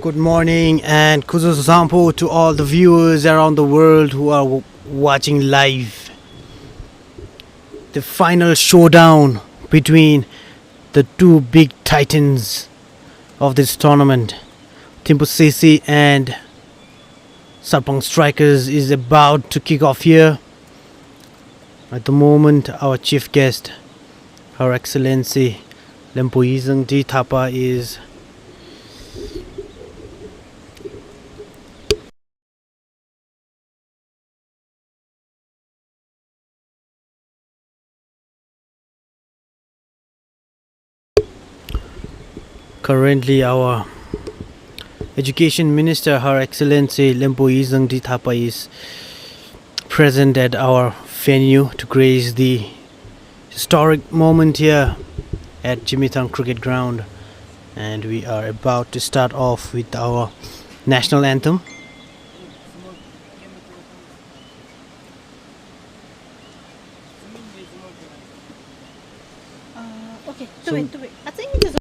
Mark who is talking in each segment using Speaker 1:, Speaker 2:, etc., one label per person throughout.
Speaker 1: Good morning and kuzo sampo to all the viewers around the world who are watching live. The final showdown between the two big titans of this tournament, Thimphu CC and Sarpang Strikers, is about to kick off here. At the moment, our chief guest, Her Excellency Lempuizeng Di Thapa, is currently our Education Minister, Her Excellency Lempuizeng Di Thapa, is present at our venue to grace the historic moment here at Jigmethang Cricket Ground, and we are about to start off with our national anthem.
Speaker 2: Okay,
Speaker 1: So-
Speaker 2: wait. I think it is.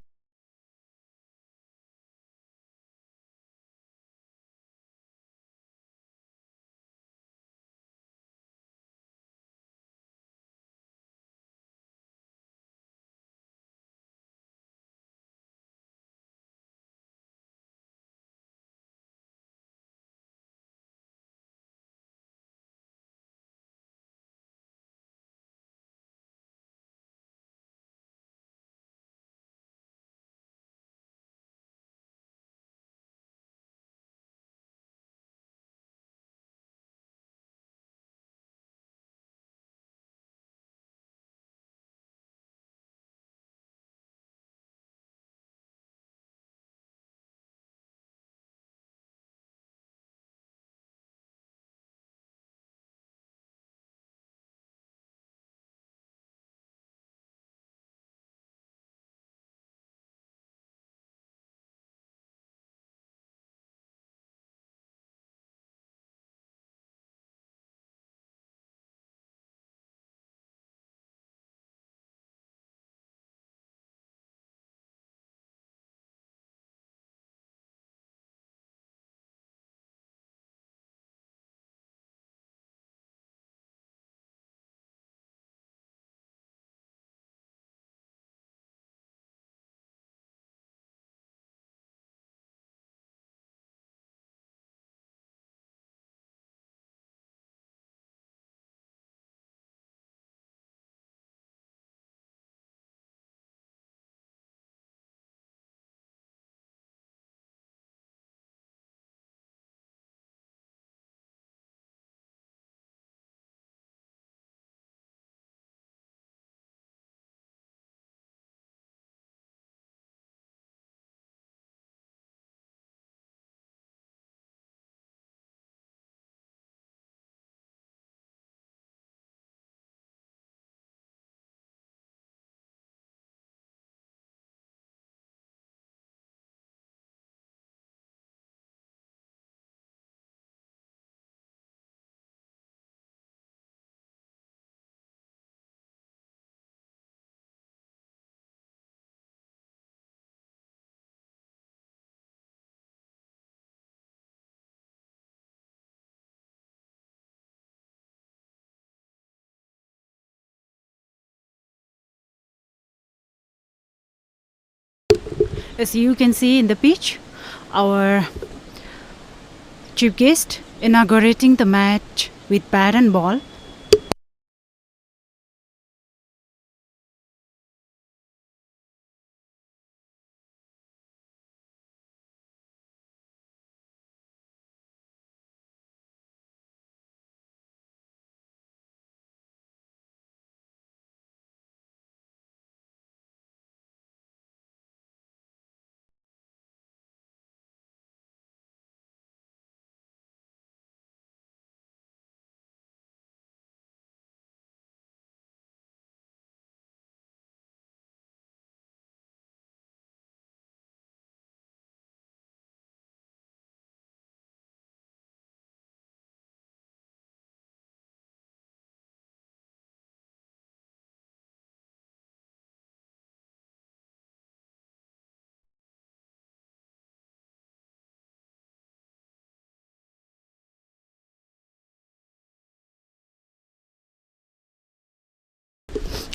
Speaker 2: As you can see in the pitch, our chief guest inaugurating the match with bat and ball.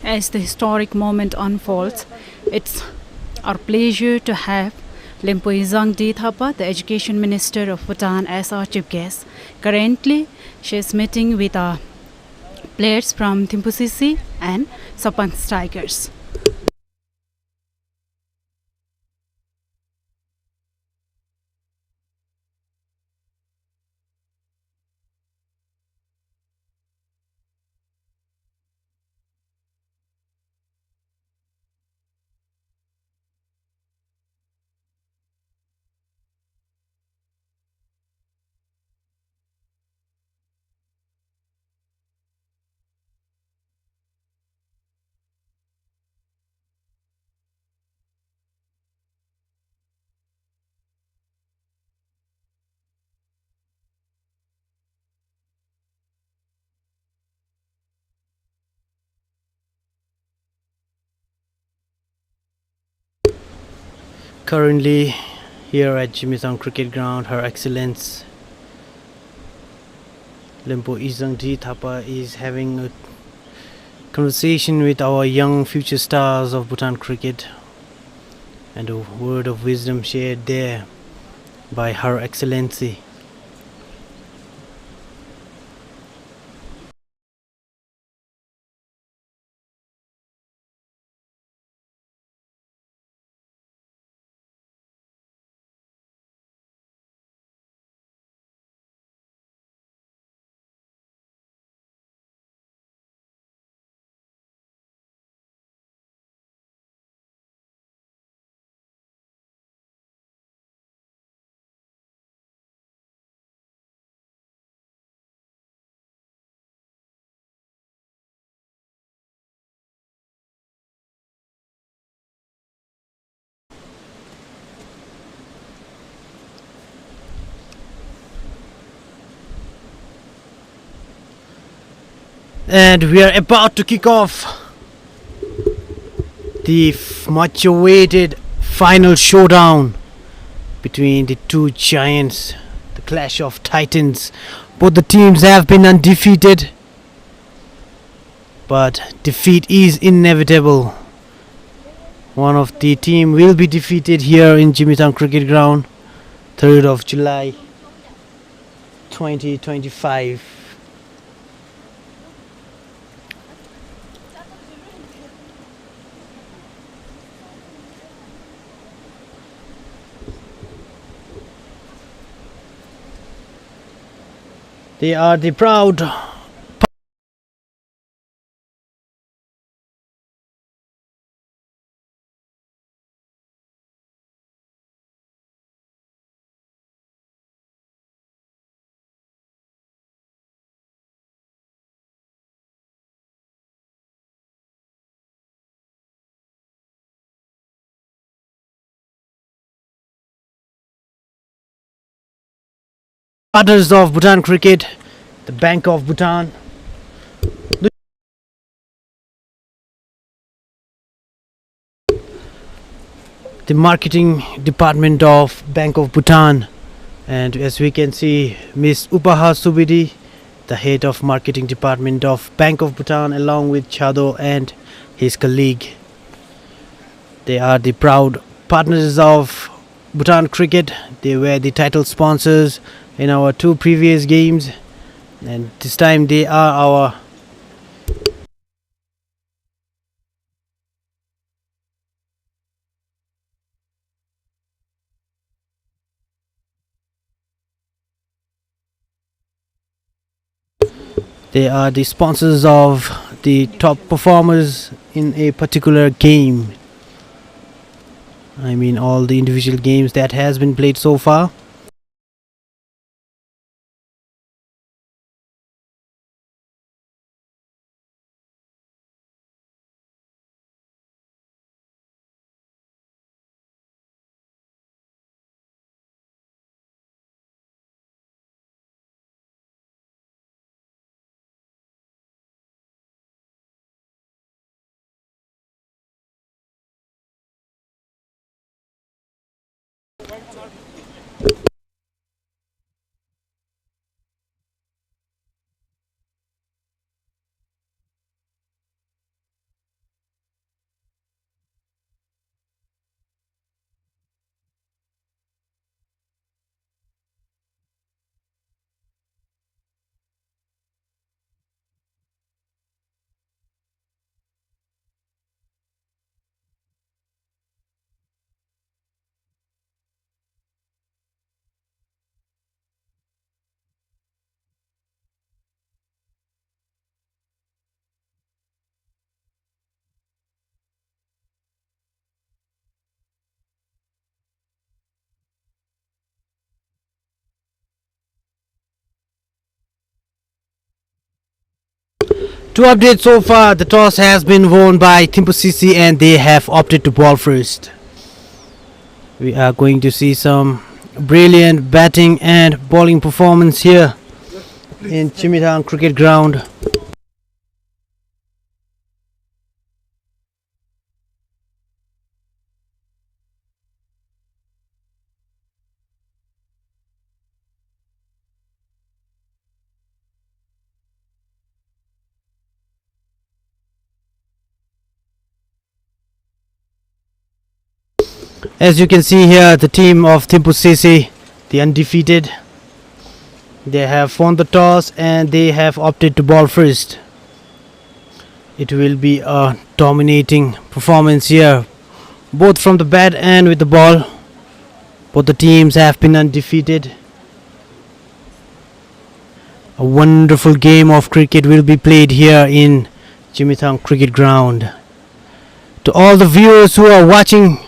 Speaker 2: as the historic moment unfolds, it's our pleasure to have Limpo Izangdi Thapa, the Education Minister of Bhutan, as our chief guest. Currently, she is meeting with players from Thimphu CC and Sarpang Strikers.
Speaker 1: Currently, here at Jigmethang Cricket Ground, Her Excellence Limpo Izangdi Thapa is having a conversation with our young future stars of Bhutan cricket, and a word of wisdom shared there by Her Excellency. And we are about to kick off the much awaited final showdown between the two giants, the clash of titans. Both the teams have been undefeated, but defeat is inevitable. One of the team will be defeated here in Jigmethang Cricket Ground, 3rd of July 2025. They are the proud partners of Bhutan cricket, the Bank of Bhutan. The marketing department of Bank of Bhutan, and as we can see, Miss Upaha Subidi, the head of marketing department of Bank of Bhutan, along with Chado and his colleague. They are the proud partners of Bhutan cricket. They were the title sponsors in our two previous games, and this time they are our they are the sponsors of the top performers in a particular game. I mean, all the individual games that has been played so far. To update so far, the toss has been won by Thimphu CC and they have opted to ball first. We are going to see some brilliant batting and bowling performance here in Jigmethang cricket ground. As you can see here, the team of Thimphu CC, the undefeated, they have won the toss and they have opted to bowl first. It will be a dominating performance here, both from the bat and with the ball. Both the teams have been undefeated. A wonderful game of cricket will be played here in Jigmethang cricket ground. To all the viewers who are watching,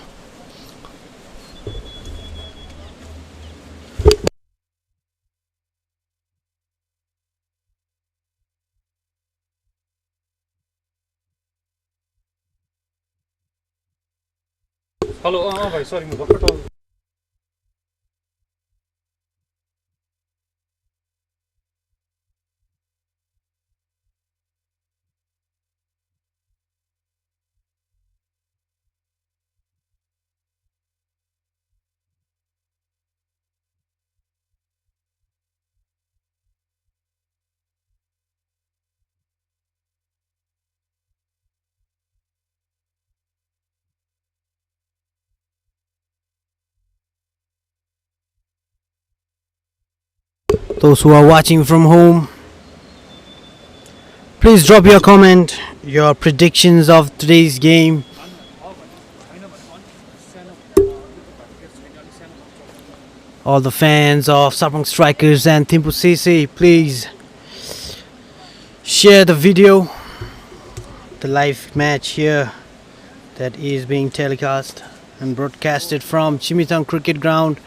Speaker 3: hello भाइ सरी म भर्खर टल
Speaker 1: those who are watching from home, please drop your comment, your predictions of today's game. All the fans of Sarpang Strikers and Thimphu CC, please share the video, the live match here that is being telecast and broadcasted from Jigmethang cricket ground.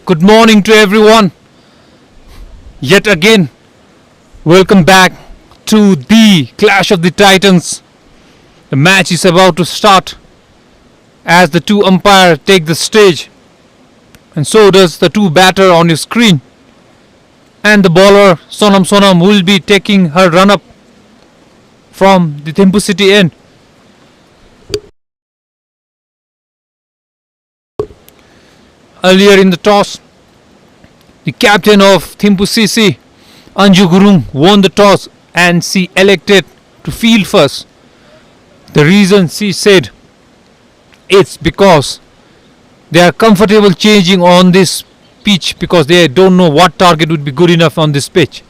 Speaker 3: Good morning to everyone. Yet again, welcome back to the Clash of the Titans. The match is about to start as the two umpires take the stage, and so does the two batter on your screen. And the bowler Sonam will be taking her run up from the Thimphu City end. Earlier in the toss, the captain of Thimphu CC, Anju Gurung, won the toss and she elected to field first. The reason she said it's because they are comfortable changing on this pitch because they don't know what target would be good enough on this pitch.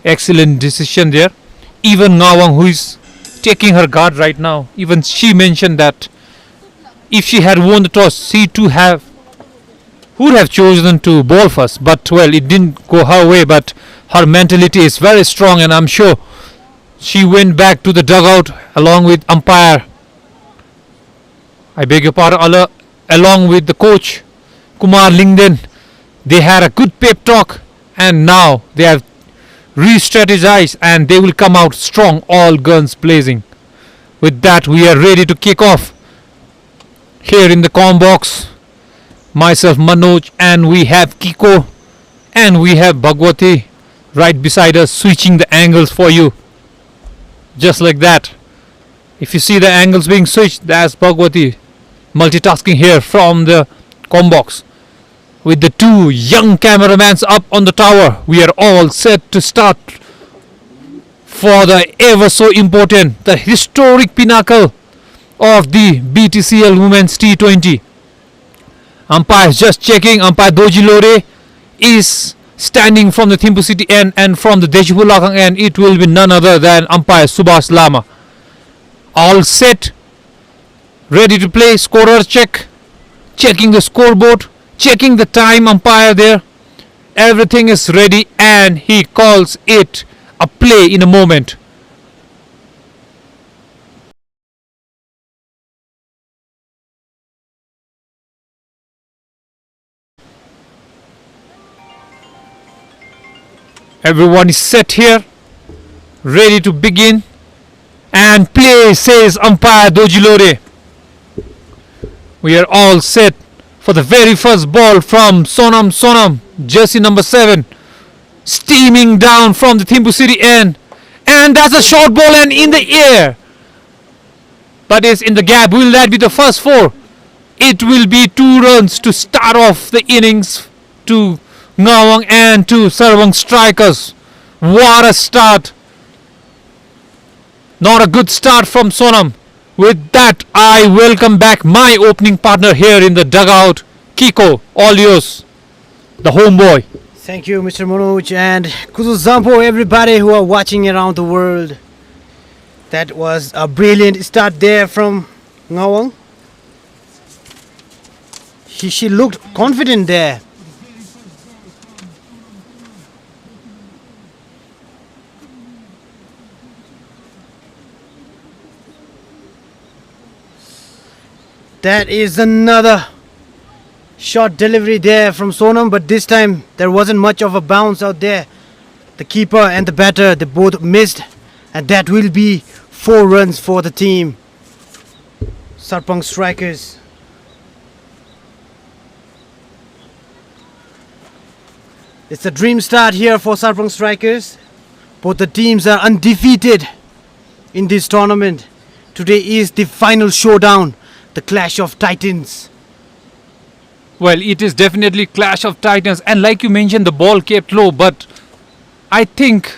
Speaker 3: Excellent decision there. Even Ngawang, who is taking her guard right now, even she mentioned that if she had won the toss, she too would have chosen to bowl first. But well, it didn't go her way. But her mentality is very strong, and I'm sure she went back to the dugout along with umpire. I beg your pardon, along with the coach Kumar Lingden. They had a good pep talk, and now they have re-strategized and they will come out strong, all guns blazing. With that, we are ready to kick off here in the com box. Myself, Manoj, and we have Kiko, and we have Bhagwati right beside us, switching the angles for you, just like that. If you see the angles being switched, that's Bhagwati multitasking here from the com box. With the two young cameramans up on the tower, we are all set to start for the ever so important, the historic pinnacle of the BTCL Women's T20. Umpire is just checking. Umpire Doji Lore is standing from the Thimphu City end, and from the Deshpulakang end, it will be none other than umpire Subhash Lama. All set, ready to play. Scorer check, checking the scoreboard, checking the time. Umpire there, everything is ready, and he calls it a play in a moment. Everyone is set here, ready to begin, and play, says umpire Dojilore. We are all set for the very first ball from Sonam, jersey number 7, steaming down from the Thimphu City end, and that's a short ball and in the air, but it's in the gap. Will that be the first 4? It will be 2 runs to start off the innings to Ngawang and to Sarpang Strikers. What a start! Not a good start from Sonam. With that, I welcome back my opening partner here in the dugout, Kiko. All yours, the homeboy.
Speaker 1: Thank you, Mr. Manoj, and Kuzu Zampo, everybody who are watching around the world. That was a brilliant start there from Ngawang. She looked confident there. That is another short delivery there from Sonam, but this time there wasn't much of a bounce out there. The keeper and the batter, they both missed, and that will be 4 runs for the team. Sarpang Strikers. It's a dream start here for Sarpang Strikers. Both the teams are undefeated in this tournament. Today is the final showdown, the Clash of Titans.
Speaker 3: Well, it is definitely Clash of Titans, and like you mentioned, the ball kept low, but I think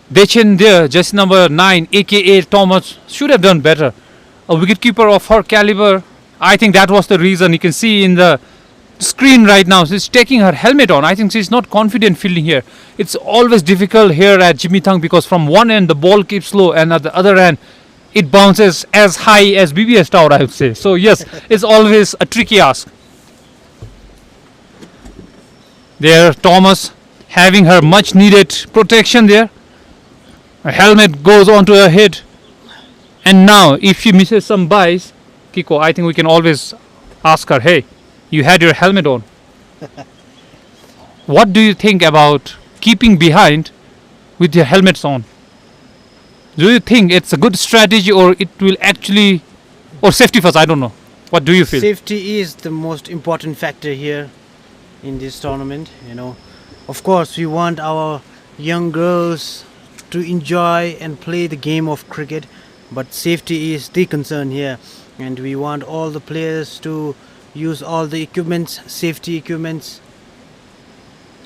Speaker 3: Dechen there, just number 9, aka Thomas, should have done better. A wicketkeeper of her caliber, I think that was the reason. You can see in the screen right now, she's taking her helmet on. I think she's not confident fielding here. It's always difficult here at Jigmethang because from one end the ball keeps low, and at the other end it bounces as high as BBS Tower, I would say. So yes, it's always a tricky ask. There, Thomas having her much needed protection there. A helmet goes onto her head. And now, if she misses some buys, Kiko, I think we can always ask her, hey, you had your helmet on. What do you think about keeping behind with your helmets on? Do you think it's a good strategy, or it will actually, or safety first? I don't know. What do you feel?
Speaker 1: Safety is the most important factor here in this tournament. Of course, we want our young girls to enjoy and play the game of cricket, but safety is the concern here, and we want all the players to use all the equipments, safety equipments,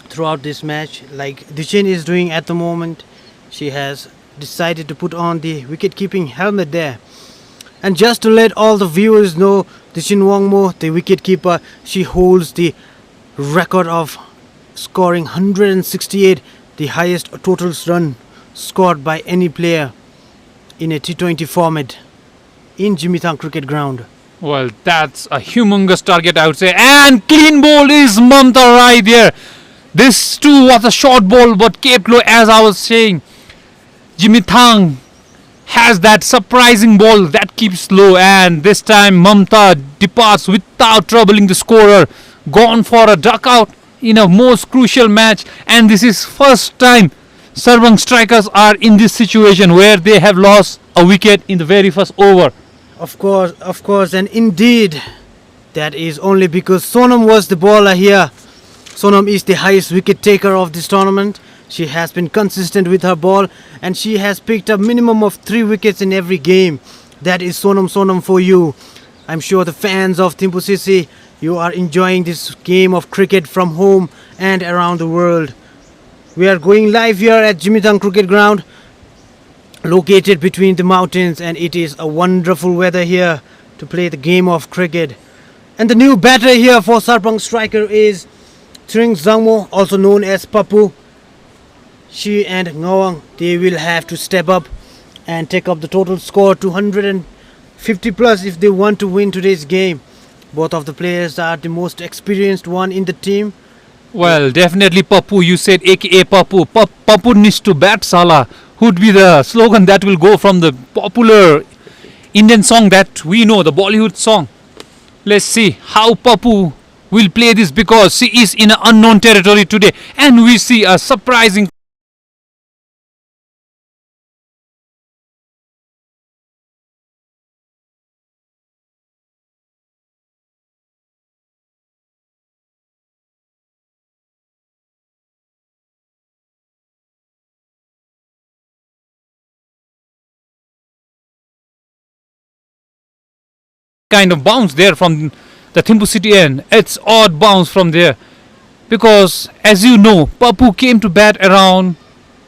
Speaker 1: throughout this match, like Dichin is doing at the moment. She has decided to put on the wicket keeping helmet there. And just to let all the viewers know, Dichin Wongmo, the wicket keeper, she holds the record of scoring 168, the highest total run scored by any player in a T20 format in Jigmethang cricket ground.
Speaker 3: Well, that's a humongous target, I would say. And clean ball is Mamta right there. This too was a short ball, but kept low, as I was saying. Jigmethang has that surprising ball that keeps low, and this time Mamta departs without troubling the scorer. Gone for a duck out in a most crucial match, and this is first time Sarpang Strikers are in this situation where they have lost a wicket in the very first over.
Speaker 1: Of course, and indeed, that is only because Sonam was the bowler here. Sonam is the highest wicket taker of this tournament. She has been consistent with her ball, and she has picked a minimum of 3 wickets in every game. That is Sonam for you. I'm sure the fans of Thimphu CC, you are enjoying this game of cricket from home and around the world. We are going live here at Jigmethang Cricket Ground, located between the mountains, and it is a wonderful weather here to play the game of cricket. And the new batter here for Sarpang Striker is Tring Zangmo, also known as Papu. She and Ngawang, they will have to step up and take up the total score to 150 plus if they want to win today's game. Both of the players are the most experienced one in the team.
Speaker 3: Well, definitely Papu. You said aka Papu. Papu needs to bat Salah. Would be the slogan that will go from the popular Indian song that we know, the Bollywood song. Let's see how Papu will play this, because she is in an unknown territory today, and we see a surprising kind of bounce there from the Thimphu City end. It's odd bounce from there, because as you know, Papu came to bat around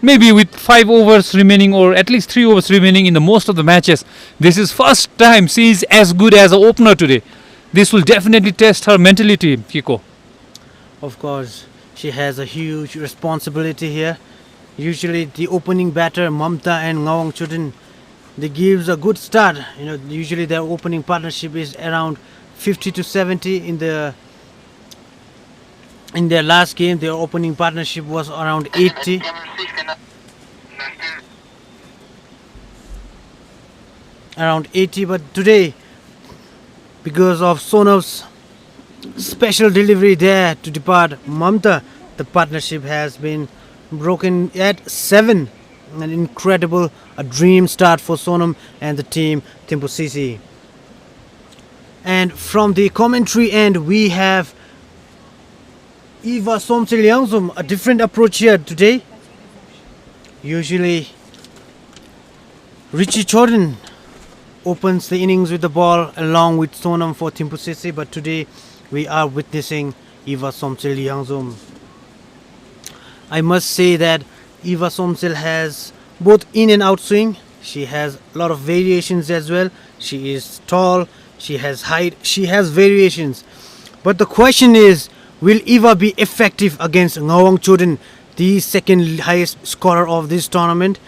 Speaker 3: maybe with 5 overs remaining, or at least 3 overs remaining in the most of the matches. This is first time she is as good as an opener today. This will definitely test her mentality, Kiko.
Speaker 1: Of course, she has a huge responsibility here. Usually the opening batter Mamta and Ngawang Chudin, they gives a good start. Usually their opening partnership is around 50 to 70 in their last game. Their opening partnership was around 80. Around 80, but today, because of Sonam's special delivery there to depart Mamta, the partnership has been broken at 7. An incredible, a dream start for Sonam and the team Thimphu CC. And from the commentary end, we have Eva Somsil Yangzum, a different approach here today. Usually, Richie Jordan opens the innings with the ball along with Sonam for Thimphu CC, but today we are witnessing Eva Somsil Yangzum. I must say that Eva Somsil has both in and out swing. She has a lot of variations as well. She is tall, she has height, she has variations. But the question is, will Eva be effective against Ngawang Chodin, the second highest scorer of this tournament?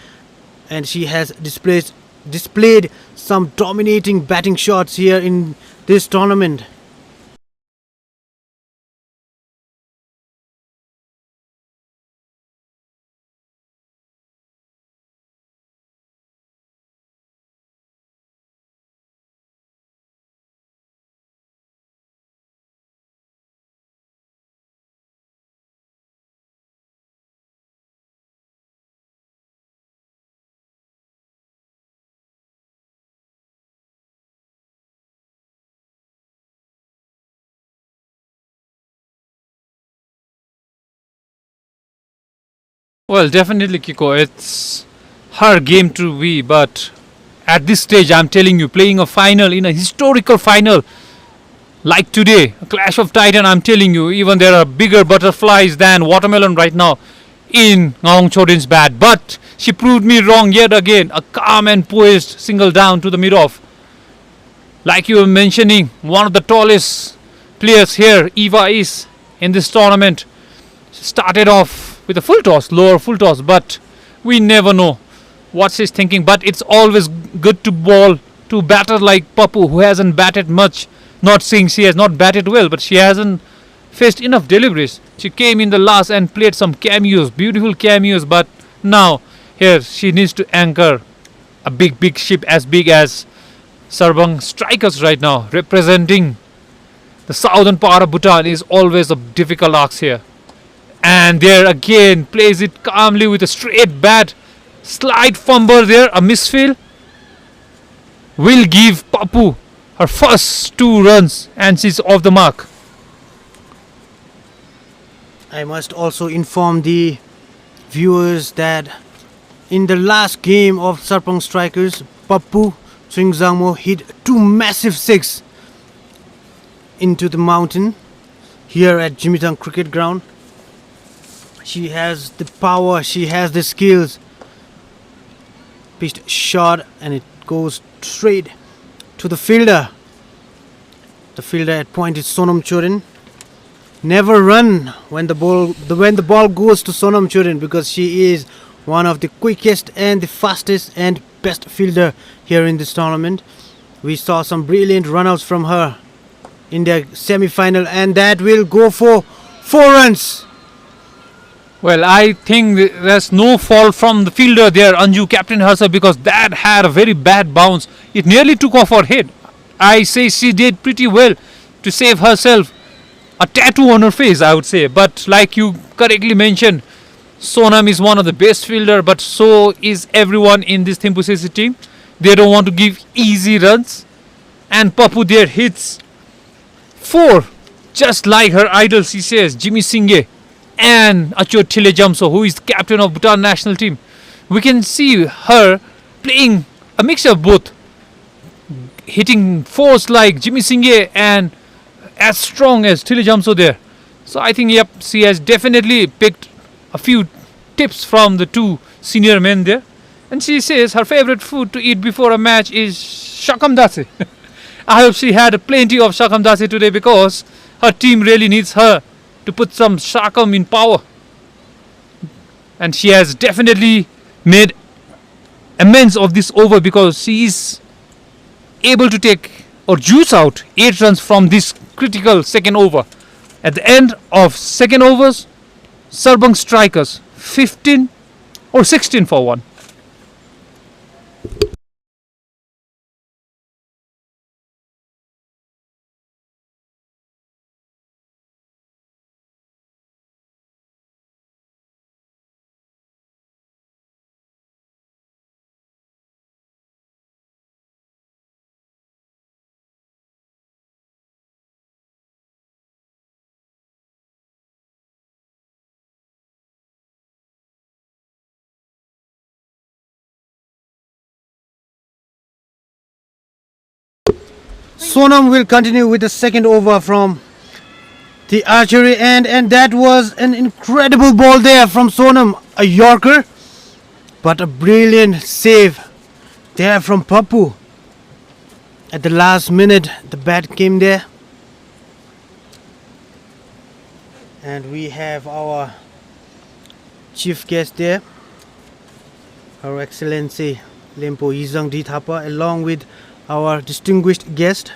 Speaker 1: And she has displayed some dominating batting shots here in this tournament.
Speaker 3: Well, definitely, Kiko. It's her game to be, but at this stage, I'm telling you, playing a final in a historical final like today, a clash of titan. I'm telling you, even there are bigger butterflies than watermelon right now in Ngaung Chodin's bat. But she proved me wrong yet again. A calm and poised single down to the mid-off. Like you were mentioning, one of the tallest players here, Eva, is in this tournament. She started off with a full toss, lower full toss, but we never know what she's thinking. But it's always good to bowl to batter like Papu, who hasn't batted much. Not saying she has not batted well, but she hasn't faced enough deliveries. She came in the last and played some cameos, beautiful cameos, but now here she needs to anchor a big ship as big as Sarpang Strikers right now. Representing the southern part of Bhutan is always a difficult ask here. And there again, plays it calmly with a straight bat. Slight fumble there, a misfield. Will give Papu her first 2 runs and she's off the mark.
Speaker 1: I must also inform the viewers that in the last game of Sarpang Strikers, Pappu Sringzangmo hit 2 massive 6 into the mountain here at Jigmethang cricket ground. She has the power, she has the skills. Pitched shot and it goes straight to the fielder. The fielder at point is Sonam Chorin. Never run when the ball goes to Sonam Chorin, because she is one of the quickest and the fastest and best fielder here in this tournament. We saw some brilliant runouts from her in the semi-final, and that will go for 4 runs.
Speaker 3: Well, I think there's no fault from the fielder there, Anju, captain herself, because that had a very bad bounce. It nearly took off her head. I say she did pretty well to save herself a tattoo on her face, I would say. But like you correctly mentioned, Sonam is one of the best fielder, but so is everyone in this Thimphu CC team. They don't want to give easy runs. And Papu there hits 4, just like her idol, she says, Jimmy Singye and Achot Thile Jamso, who is the captain of Bhutan national team. We can see her playing a mixture of both, hitting 4s like Jimmy Singye and as strong as Thile Jamso there. So I think, yep, she has definitely picked a few tips from the 2 senior men there. And she says her favorite food to eat before a match is shakam dase. I hope she had plenty of shakam dase today, because her team really needs her to put some shakam in power. And she has definitely made amends of this over, because she is able to take or juice out 8 runs from this critical second over. At the end of second overs, Sarpang Strikers 15 or 16 for 1.
Speaker 1: Sonam will continue with the second over from the archery end, and that was an incredible ball there from Sonam, a Yorker, but a brilliant save there from Pappu. At the last minute, the bat came there, and we have our chief guest there, Her Excellency Lempo Yizang Thapa, along with our distinguished guest.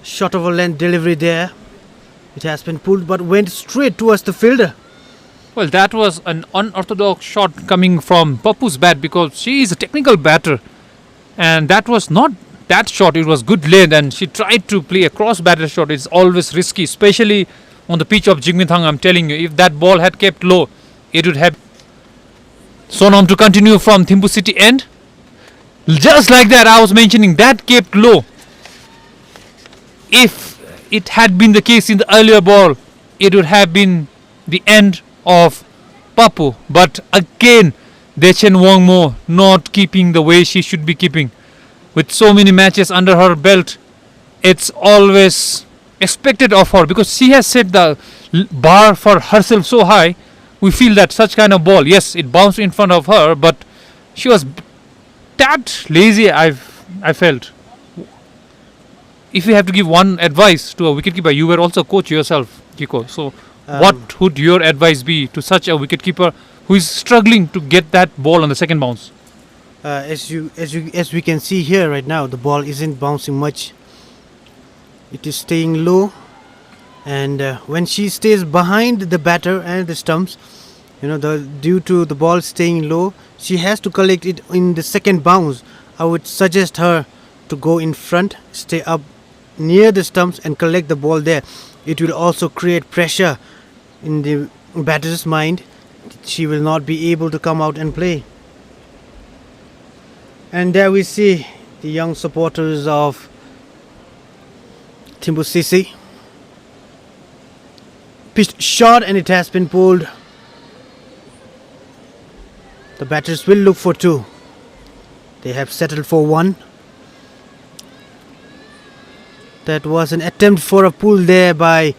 Speaker 1: Short of a length delivery there. It has been pulled but went straight towards the fielder.
Speaker 3: Well, that was an unorthodox shot coming from Papu's bat, because she is a technical batter. And that was not that shot, it was good length, and she tried to play a cross batter shot. It's always risky, especially on the pitch of Jigmethang. I'm telling you, if that ball had kept low, it would have. Sonam to continue from Thimphu City end. Just like that, I was mentioning, that kept low. If it had been the case in the earlier ball, it would have been the end of Papu. But again, Dechen Wongmo not keeping the way she should be keeping. With so many matches under her belt, it's always expected of her because she has set the bar for herself so high. We feel that such kind of ball, yes, it bounced in front of her, but she was that lazy. I felt. If you have to give one advice to a wicketkeeper, you were also coach yourself, Kiko. So, what would your advice be to such a wicketkeeper who is struggling to get that ball on the second bounce?
Speaker 1: As we can see here right now, the ball isn't bouncing much. It is staying low, and when she stays behind the batter and the stumps, due to the ball staying low, she has to collect it in the second bounce. I would suggest her to go in front, stay up near the stumps and collect the ball there. It will also create pressure in the batter's mind. She will not be able to come out and play. And there we see the young supporters of Thimphu CC. Pitched short and it has been pulled. The batters will look for 2. They have settled for 1. That was an attempt for a pull there by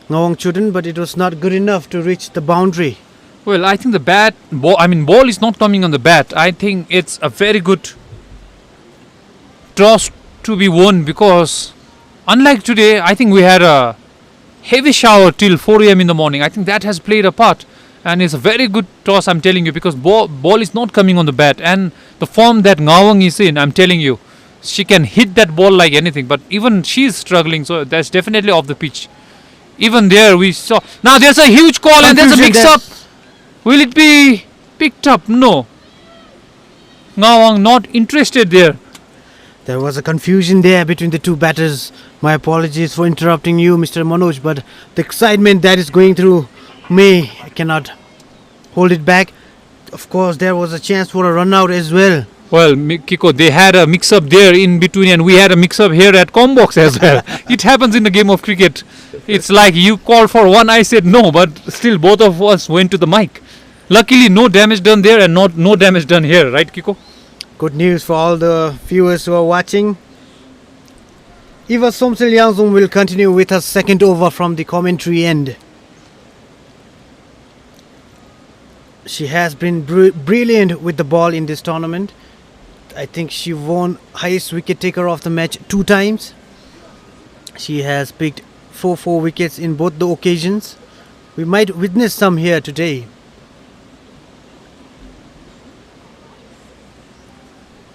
Speaker 1: Ngawang Chuden, but it was not good enough to reach the boundary.
Speaker 3: Well, I think the ball is not coming on the bat. I think it's a very good toss to be won because unlike today, I think we had a heavy shower till 4 a.m. in the morning. I think that has played a part. And it's a very good toss, I'm telling you, because ball is not coming on the bat. And the form that Ngawang is in, I'm telling you, she can hit that ball like anything. But even she's struggling, so that's definitely off the pitch. Even there we saw. Now there's a huge call and there's a mix-up. Will it be picked up? No. Ngawang not interested there.
Speaker 1: There was a confusion there between the two batters. My apologies for interrupting you, Mr. Manoj, but the excitement that is going through me, I cannot hold it back. Of course, there was a chance for a run out as well.
Speaker 3: Well, Kiko, they had a mix-up there in between and we had a mix-up here at Combox as well. It happens in the game of cricket. It's like you called for one, I said no, but still both of us went to the mic. Luckily, no damage done there and no damage done here, right, Kiko?
Speaker 1: Good news for all the viewers who are watching. Eva Somsil Yangzum will continue with her second over from the commentary end. She has been brilliant with the ball in this tournament. I think she won highest wicket taker of the match 2 times. She has picked 4 wickets in both the occasions. We might witness some here today.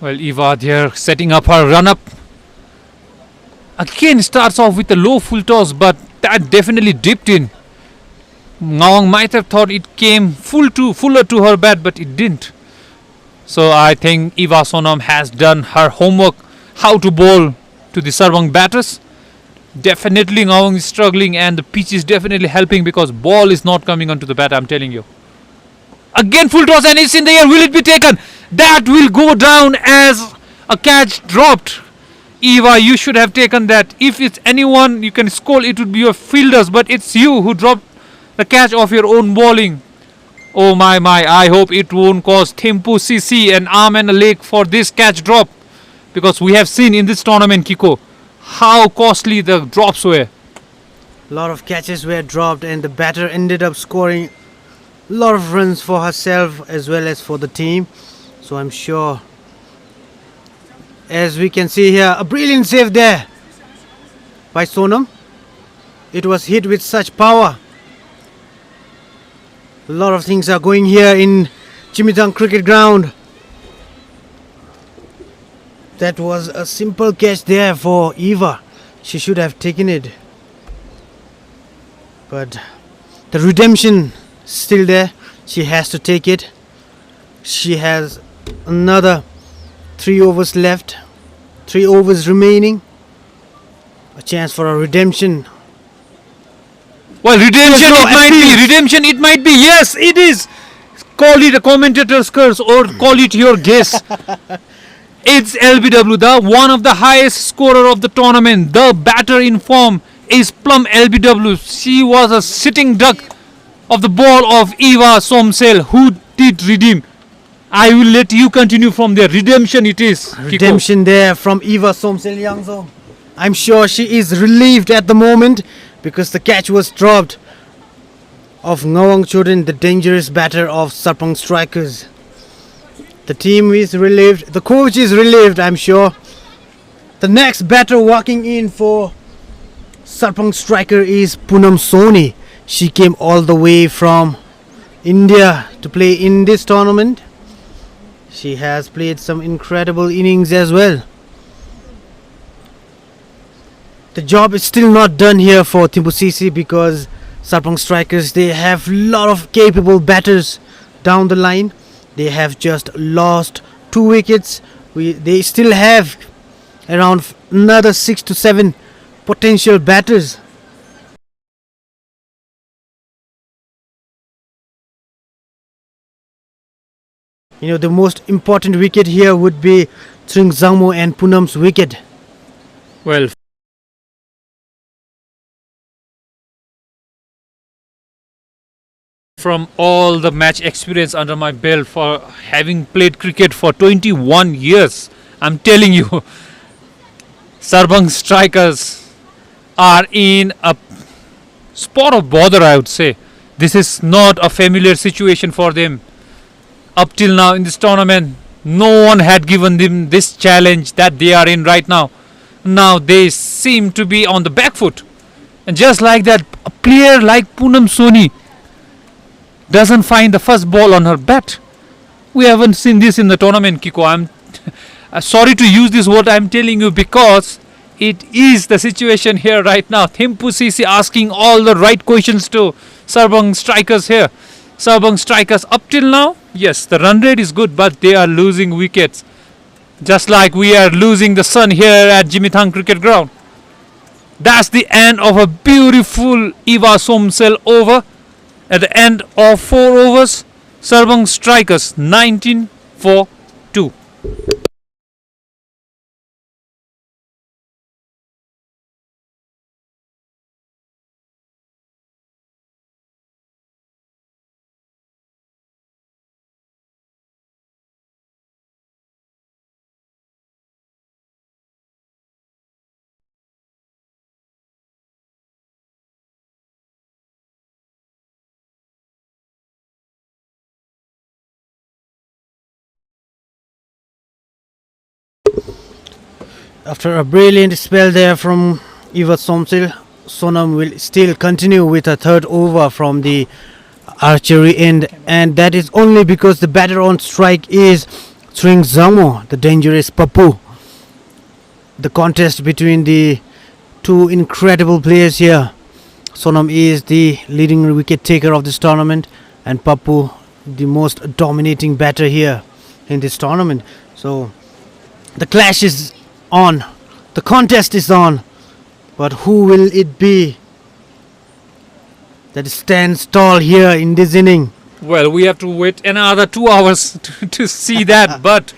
Speaker 3: Well, Eva there setting up her run-up. Again starts off with a low full toss, but that definitely dipped in. Ngawang might have thought it came fuller to her bat, but it didn't. So I think Eva Sonam has done her homework, how to bowl to the Sarpang batters. Definitely Ngawang is struggling and the pitch is definitely helping because ball is not coming onto the bat, I'm telling you. Again full toss and it's in the air. Will it be taken? That will go down as a catch dropped. Eva, you should have taken that. If it's anyone you can scold, it would be your fielders, but it's you who dropped the catch of your own bowling. Oh my, I hope it won't cost Thimphu CC an arm and a leg for this catch drop. Because we have seen in this tournament, Kiko, how costly the drops were.
Speaker 1: A lot of catches were dropped and the batter ended up scoring a lot of runs for herself as well as for the team. So I'm sure, as we can see here, a brilliant save there by Sonam. It was hit with such power. A lot of things are going here in Jigmethang cricket ground. That was a simple catch there for Eva. She should have taken it. But the redemption still there. She has to take it. She has another 3 overs left. 3 overs remaining. A chance for a redemption.
Speaker 3: Well, redemption it might be. Redemption it might be. Yes, it is. Call it a commentator's curse or call it your guess. It's LBW, the one of the highest scorer of the tournament. The batter in form is plum LBW. She was a sitting duck of the ball of Eva Somsel, who did redeem. I will let you continue from there. Redemption it is. Kiko.
Speaker 1: Redemption there from Eva Somsel Yangzo. I'm sure she is relieved at the moment because the catch was dropped of Ngawang Chodin, the dangerous batter of Sarpang Strikers. The team is relieved. The coach is relieved, I'm sure. The next batter walking in for Sarpang Striker is Poonam Soni. She came all the way from India to play in this tournament. She has played some incredible innings as well. The job is still not done here for Thimphu CC because Sarpang Strikers, they have a lot of capable batters down the line. They have just lost 2 wickets. They still have around another 6 to 7 potential batters. You know, the most important wicket here would be Tringzangmo and Poonam's wicket.
Speaker 3: Well, from all the match experience under my belt for having played cricket for 21 years, I'm telling you, Sarpang Strikers are in a spot of bother, I would say. This is not a familiar situation for them. Up till now in this tournament, no one had given them this challenge that they are in right now. Now they seem to be on the back foot. And just like that, a player like Poonam Soni doesn't find the first ball on her bat. We haven't seen this in the tournament, Kiko. I'm sorry to use this word, I'm telling you, because it is the situation here right now. Thimphu CC asking all the right questions to Sarpang Strikers here. Sarpang Strikers up till now, yes, the run rate is good, but they are losing wickets. Just like we are losing the sun here at Jigmethang cricket ground. That's the end of a beautiful Eva Somsel over. At the end of 4 overs, Sarpang Strikers 19 for 2.
Speaker 1: After a brilliant spell there from Eva Somsil, Sonam will still continue with a third over from the archery end, and that is only because the batter on strike is Tringzangmo, the dangerous Papu. The contest between the two incredible players here. Sonam is the leading wicket taker of this tournament, and Papu the most dominating batter here in this tournament. So the clash is on, the contest is on, but who will it be that stands tall here in this inning?
Speaker 3: Well, we have to wait another 2 hours to see that. But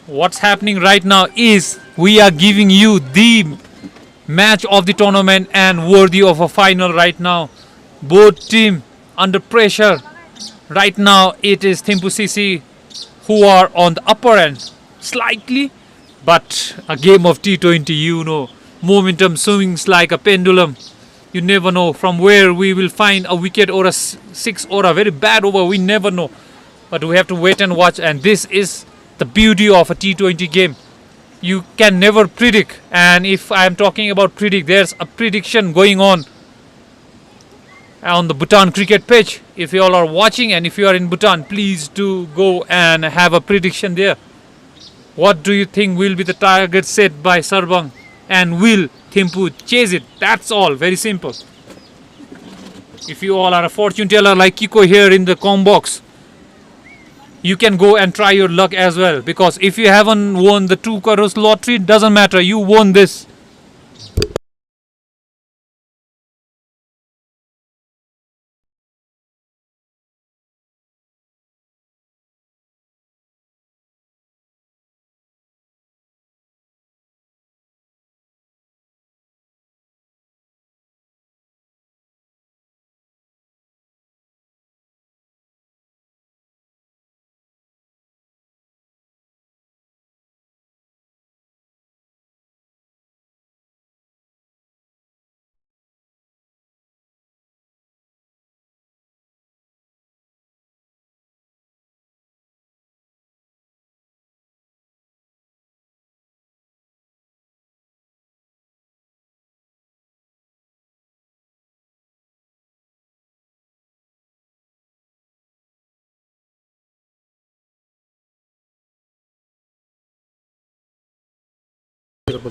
Speaker 3: what's happening right now is we are giving you the match of the tournament and worthy of a final right now. Both team under pressure. Right now it is Thimphu CC who are on the upper end slightly, but a game of T20, you know, momentum swings like a pendulum. You never know from where we will find a wicket or a 6 or a very bad over. We never know, but we have to wait and watch. And this is the beauty of a T20 game. You can never predict, and if I am talking about predict, there's a prediction going on the Bhutan cricket pitch. If you all are watching and if you are in Bhutan, please do go and have a prediction there. What do you think will be the target set by Sarpang, and will Thimphu chase it? That's all, very simple. If you all are a fortune teller like Kiko here in the com box, you can go and try your luck as well, because if you haven't won the 2 crores lottery, it doesn't matter, you won this.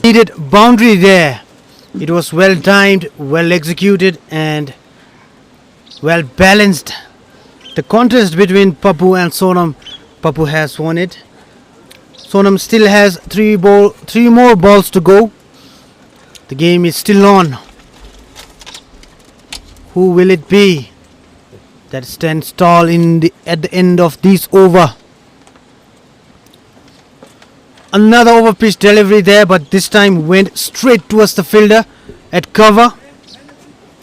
Speaker 1: Needed boundary there. It was well timed, well executed, and well balanced. The contest between Papu and Sonam, Papu has won it. Sonam still has three more balls to go. The game is still on. Who will it be that stands tall at the end of this over? Another over pitch delivery there, but this time went straight towards the fielder at cover,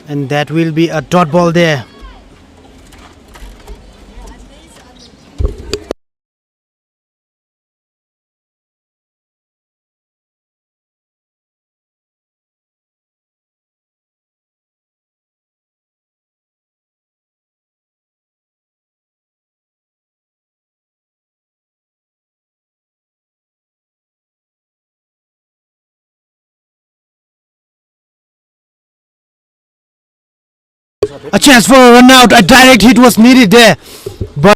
Speaker 1: and that will be a dot ball there. A chance for a run out. A direct hit was needed there, but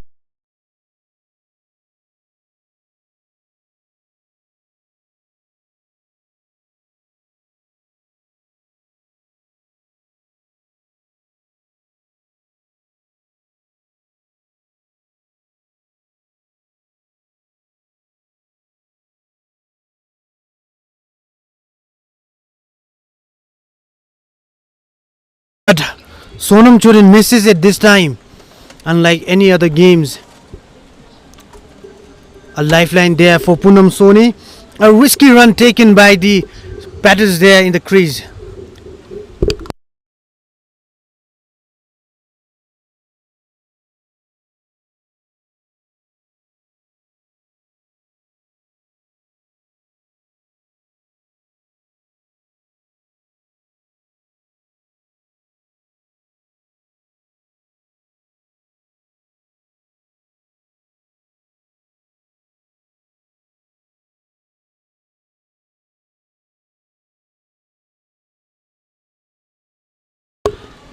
Speaker 1: Sonam Churin misses it this time. Unlike any other games, a lifeline there for Poonam Soni. A risky run taken by the batters there in the crease.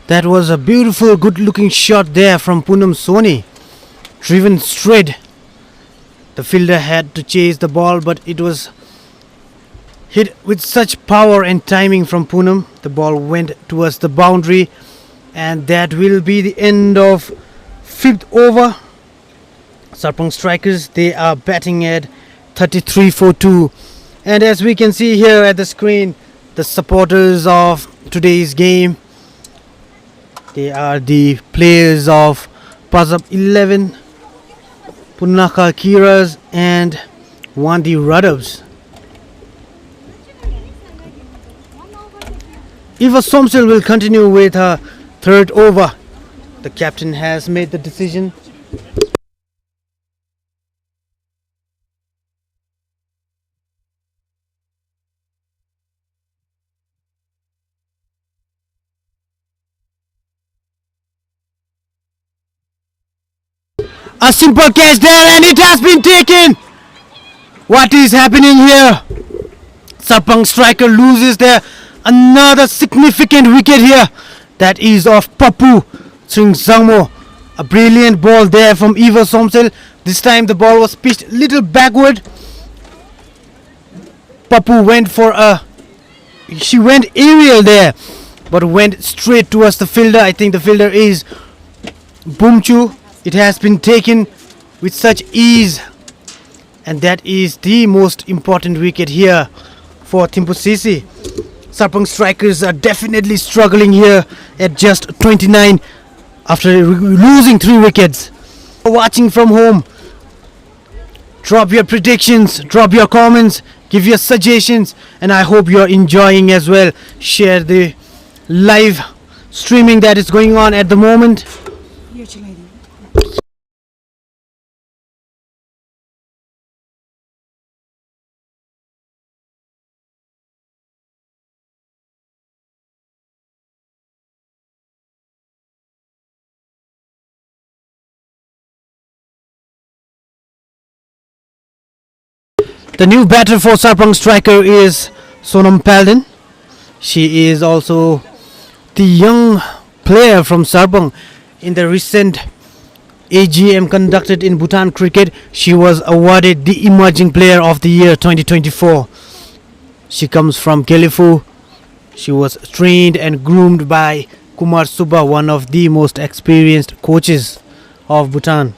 Speaker 1: That was a beautiful, good-looking shot there from Poonam Soni. Driven straight. The fielder had to chase the ball, but it was hit with such power and timing from Poonam. The ball went towards the boundary, and that will be the end of 5th over. Sarpang Strikers, they are batting at 33 for 2. And as we can see here at the screen, the supporters of today's game, they are the players of Pazab 11, Punaka Kiras, and Wandi Radovs. Eva Somsel will continue with her 3rd over. The captain has made the decision. A simple catch there, and it has been taken. What is happening here? Sarpang Striker loses there. Another significant wicket here. That is of Papu Singzangmo. A brilliant ball there from Eva Somsel. This time the ball was pitched a little backward. Papu went for she went aerial there, but went straight towards the fielder. I think the fielder is Bumchu. It has been taken with such ease, and that is the most important wicket here for Thimphu CC. Sarpang Strikers are definitely struggling here at just 29 after losing 3 wickets. Watching from home, drop your predictions, drop your comments, give your suggestions, and I hope you are enjoying as well. Share the live streaming that is going on at the moment. The new batter for Sarpang Striker is Sonam Palden. She is also the young player from Sarpang. In the recent AGM conducted in Bhutan cricket, she was awarded the Emerging Player of the Year 2024. She comes from Thimphu. She was trained and groomed by Kumar Subba, one of the most experienced coaches of Bhutan.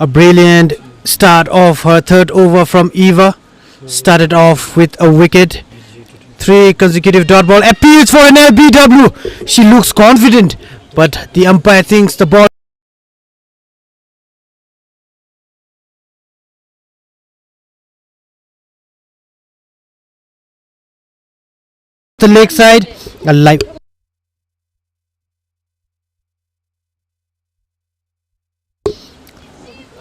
Speaker 1: A brilliant start of her third over from Eva. Started off with a wicket. 3 consecutive dot ball. Appeals for an LBW. She looks confident, but the umpire thinks the ball. The leg side.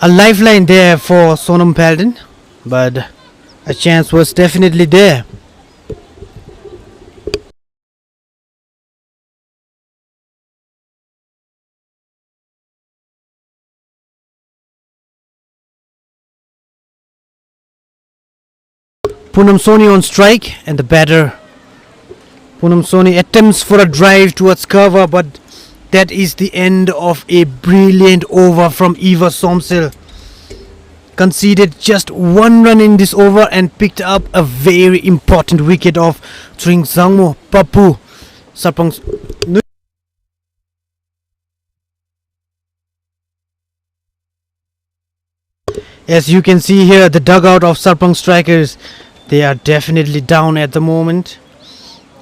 Speaker 1: A lifeline there for Sonam Paladin, but a chance was definitely there. Poonam Soni on strike, and the batter Poonam Soni attempts for a drive towards cover, but that is the end of a brilliant over from Eva Somsil. Conceded just 1 run in this over and picked up a very important wicket of Tringzangmo Papu. Sarpang. As you can see here, the dugout of Sarpang Strikers, they are definitely down at the moment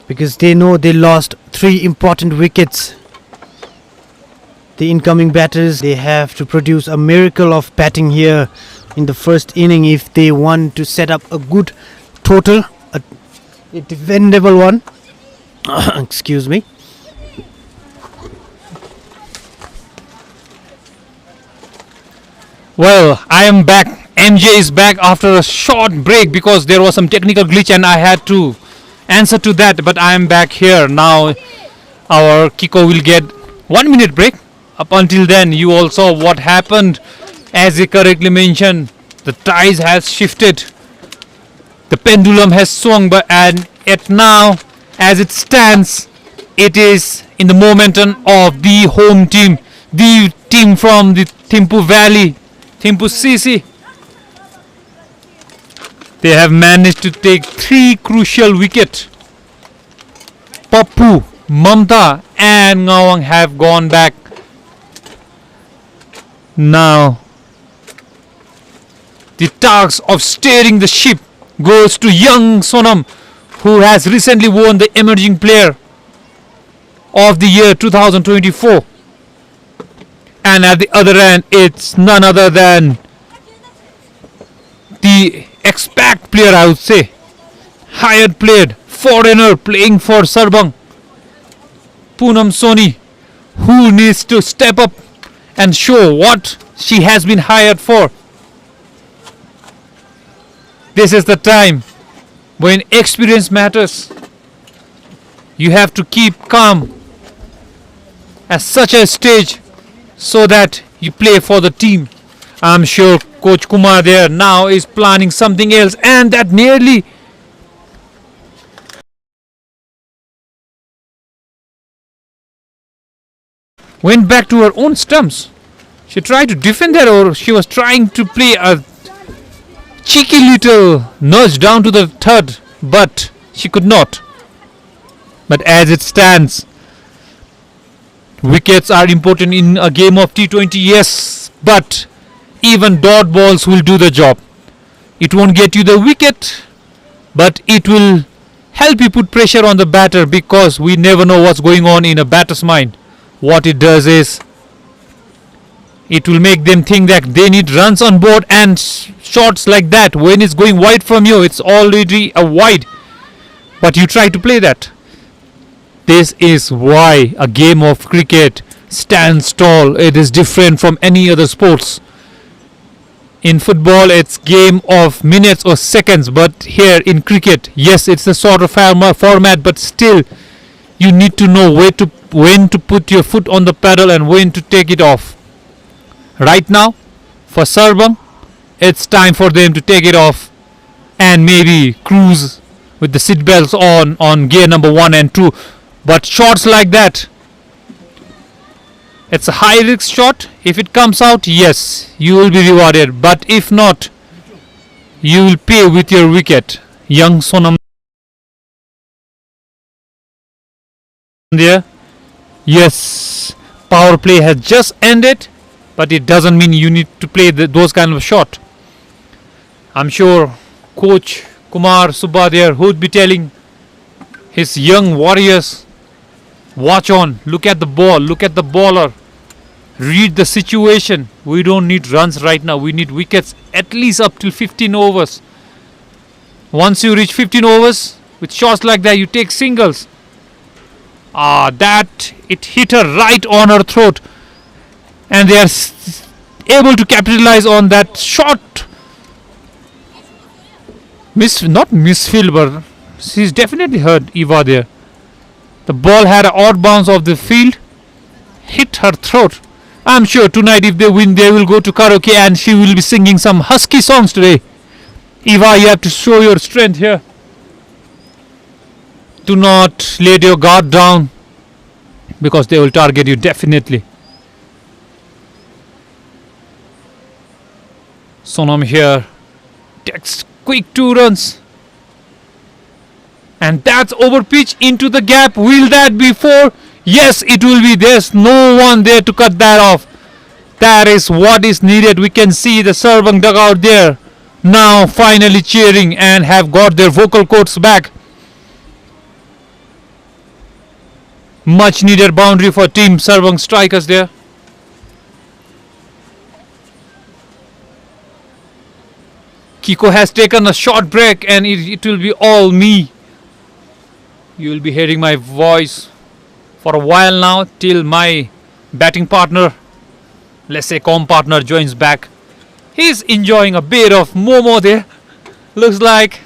Speaker 1: because they know they lost 3 important wickets. The incoming batters, they have to produce a miracle of batting here in the first inning if they want to set up a good total, a defendable one. Excuse me.
Speaker 3: Well, I am back. MJ is back after a short break because there was some technical glitch and I had to answer to that. But I am back here now. Our Kiko will get 1 minute break. Up until then, you all saw what happened. As he correctly mentioned, the tides has shifted. The pendulum has swung, but and yet now, as it stands, it is in the momentum of the home team, the team from the Thimphu Valley, Thimphu CC. They have managed to take 3 crucial wickets. Pappu, Mamta and Ngawang have gone back. Now, the task of steering the ship goes to young Sonam, who has recently won the Emerging Player of the Year 2024. And at the other end, it's none other than the expat player, I would say. Hired player, foreigner playing for Sarpang, Poonam Soni, who needs to step up and show what she has been hired for. This is the time when experience matters. You have to keep calm at such a stage so that you play for the team. I'm sure Coach Kumar there now is planning something else, and that nearly went back to her own stumps. She tried to defend that, or she was trying to play a cheeky little nudge down to the third, but she could not. But as it stands, wickets are important in a game of T20, yes, but even dot balls will do the job. It won't get you the wicket, but it will help you put pressure on the batter, because we never know what's going on in a batter's mind. What it does is, it will make them think that they need runs on board, and shots like that, when it's going wide from you, it's already a wide. But you try to play that. This is why a game of cricket stands tall. It is different from any other sports. In football, it's game of minutes or seconds, but here in cricket, yes, it's a sort of format, but still, you need to know when to put your foot on the pedal and when to take it off. Right now, for Sarpang, it's time for them to take it off and maybe cruise with the seat belts on gear number 1 and 2. But shots like that, it's a high risk shot. If it comes out, yes, you will be rewarded. But if not, you will pay with your wicket. Young Sonam there. Yes, power play has just ended, but it doesn't mean you need to play those kind of shot. I'm sure Coach Kumar Subba there, who would be telling his young warriors, watch on, look at the ball, look at the bowler, read the situation. We don't need runs right now, we need wickets at least up till 15 overs. Once you reach 15 overs, with shots like that, you take singles. That it hit her right on her throat, and they are able to capitalize on that shot. Not misfield, but she's definitely hurt Eva there. The ball had an odd bounce off the field, hit her throat. I'm sure tonight if they win, they will go to karaoke and she will be singing some husky songs today. Eva, you have to show your strength here. Do not let your guard down, because they will target you definitely. Sonam here takes quick 2 runs. And that's over pitch into the gap. Will that be 4? Yes, it will be. There's no one there to cut that off. That is what is needed. We can see the Sarpang dugout there now finally cheering and have got their vocal cords back. Much needed boundary for team Sarpang Strikers there. Kiko has taken a short break, and it will be all me. You will be hearing my voice for a while now, till my batting partner, let's say partner, joins back. He's enjoying a bit of momo there. Looks like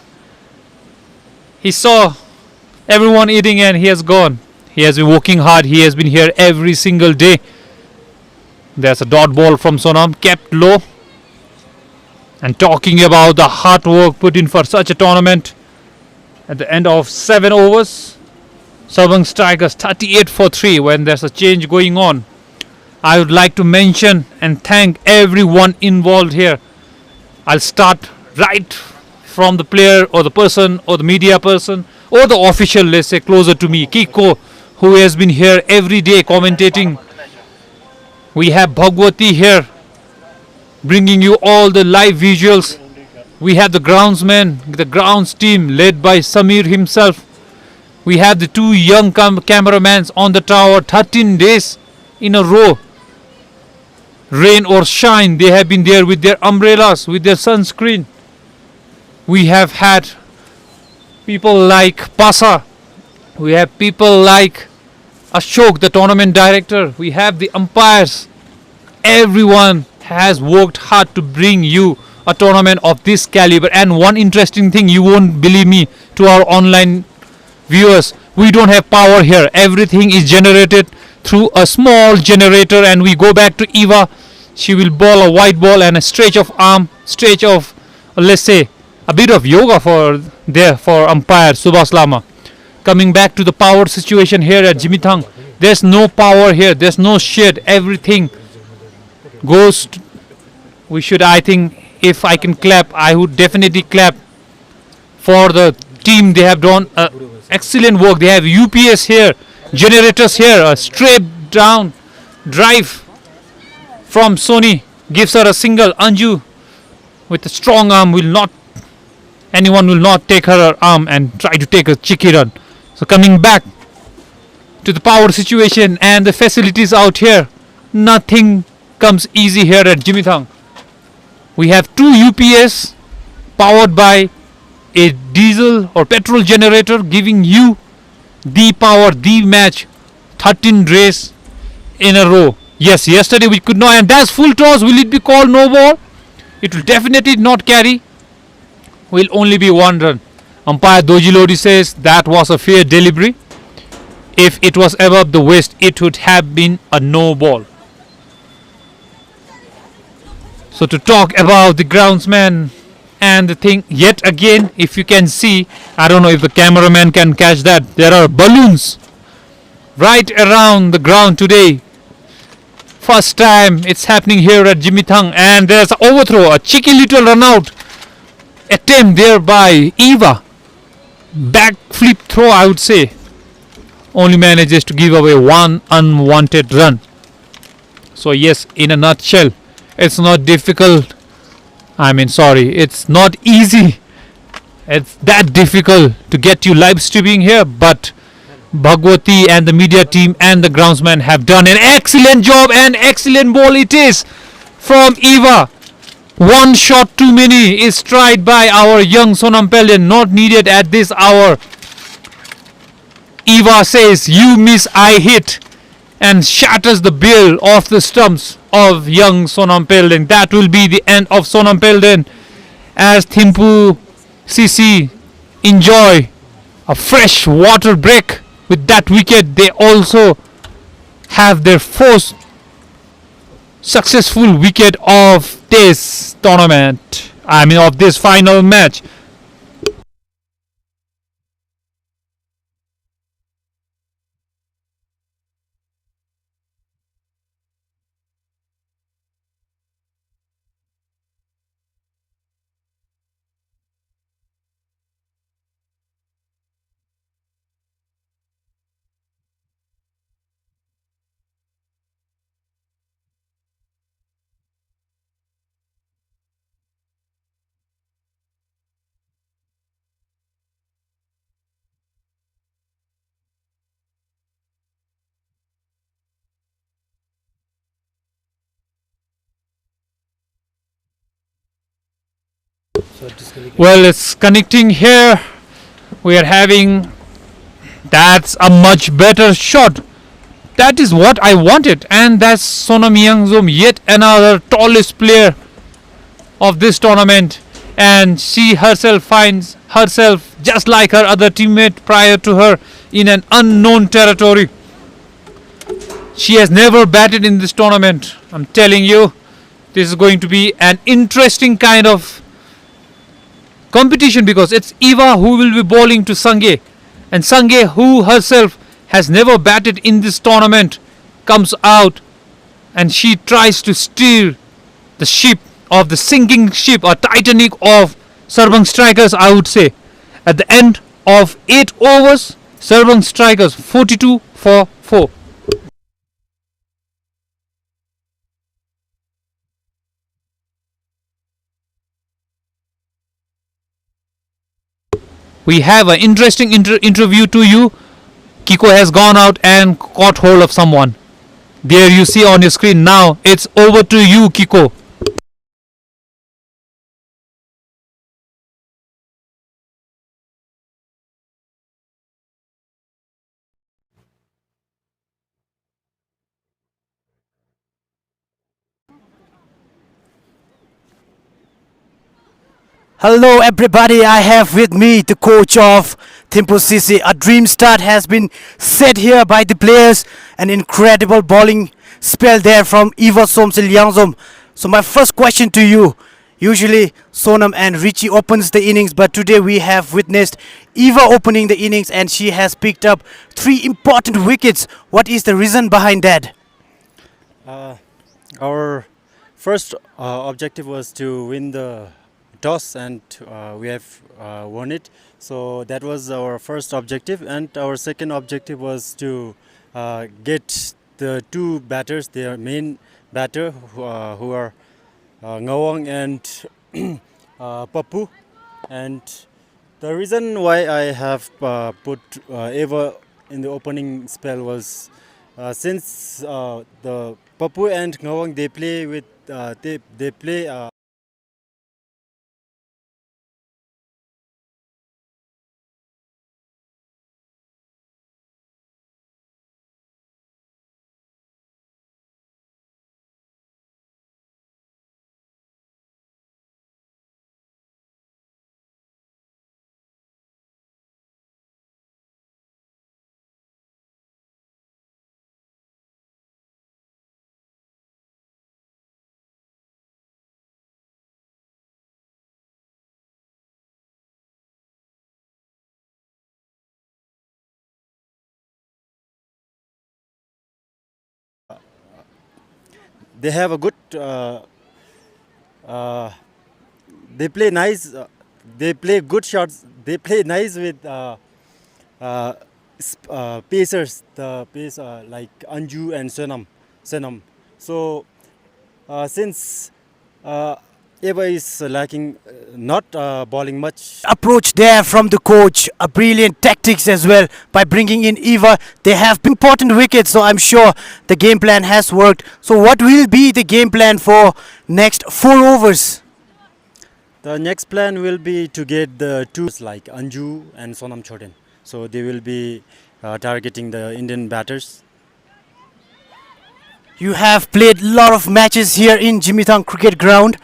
Speaker 3: he saw everyone eating and he has gone. He has been working hard. He has been here every single day. There's a dot ball from Sonam, kept low. And talking about the hard work put in for such a tournament. At the end of 7 overs, Sarpang Strikers 38 for 3 when there's a change going on. I would like to mention and thank everyone involved here. I'll start right from the player or the person or the media person or the official, let's say closer to me, Kiko, who has been here every day commentating. We have Bhagwati here bringing you all the live visuals. We have the groundsmen, the grounds team led by Samir himself. We have the 2 young cameramans on the tower, 13 days in a row. Rain or shine, they have been there with their umbrellas, with their sunscreen. We have had people like Pasa. We have people like Ashok, the tournament director. We have the umpires. Everyone has worked hard to bring you a tournament of this caliber. And one interesting thing, you won't believe me, to our online viewers, we don't have power here. Everything is generated through a small generator, and we go back to Eva. She will ball a white ball and a stretch of arm, stretch of, let's say, a bit of yoga for umpire Subhas Lama. Coming back to the power situation here at Jigmethang, there's no power here, there's no shed. Everything goes to, we should, I think, if I can clap, I would definitely clap for the team. They have done excellent work. They have UPS here, generators here, a straight down drive from Sony gives her a single. Anju with a strong arm anyone will not take her arm and try to take a cheeky run. So coming back to the power situation and the facilities out here, nothing comes easy here at Jigmethang. We have 2 UPS powered by a diesel or petrol generator giving you the power, the match, 13 race in a row. Yes, yesterday we could not, and that's full toss. Will it be called no ball? It will definitely not carry. Will only be 1 run. Umpire Doji Lodi says that was a fair delivery. If it was above the waist, it would have been a no ball. So to talk about the groundsman and the thing, yet again, if you can see, I don't know if the cameraman can catch that, there are balloons right around the ground today. First time it's happening here at Jigmethang, and there's an overthrow, a cheeky little run out attempt there by Eva. Back flip throw, I would say. Only manages to give away 1 unwanted run. So yes, in a nutshell, it's not difficult. It's not easy. It's that difficult to get you live streaming here, but Bhagwati and the media team and the groundsman have done an excellent job, and excellent ball it is from Eva. 1 shot too many is tried by our young Sonam Pellian, not needed at this hour. Eva says, you miss, I hit, and shatters the bill off the stumps of young Sonam Pellian. That will be the end of Sonam Pellian as Thimphu CC enjoy a fresh water break with that wicket. They also have their 4th successful wicket of this tournament. Of this final match. Well, it's connecting here. We are having, that's a much better shot. That is what I wanted, and that's Sonam Yangzom, yet another tallest player of this tournament, and she herself finds herself just like her other teammate prior to her in an unknown territory. She has never batted in this tournament. I'm telling you, this is going to be an interesting kind of competition because it's Eva who will be bowling to Sange, and Sange, who herself has never batted in this tournament, comes out and she tries to steer the ship of the sinking ship or Titanic of Sarpang Strikers, I would say. At the end of 8 overs, Sarpang Strikers 42 for 4. We have an interesting interview to you. Kiko has gone out and caught hold of someone. There you see on your screen now. It's over to you, Kiko.
Speaker 1: Hello everybody, I have with me the coach of Thimphu CC. A dream start has been set here by the players. An incredible bowling spell there from Eva Somsil Yangzom. So my first question to you, usually Sonam and Richie opens the innings, but today we have witnessed Eva opening the innings and she has picked up 3 important wickets. What is the reason behind that?
Speaker 4: Our first objective was to win the toss, and we have won it. So that was our first objective, and our second objective was to get the 2 batters, their main batter who are Ngawang and Papu. And the reason why I have put Eva in the opening spell was since the Papu and Ngawang, they play with they play they have a good they play nice, they play good shots, they play nice with pacers, the pace like Anju and Senam. So since Eva is lacking, not bowling much.
Speaker 1: Approach there from the coach, a brilliant tactics as well by bringing in Eva. They have important wickets, so I'm sure the game plan has worked. So what will be the game plan for next 4 overs?
Speaker 4: The next plan will be to get the 2 like Anju and Sonam Choden. So they will be targeting the Indian batters.
Speaker 1: You have played a lot of matches here in Jigmethang cricket ground.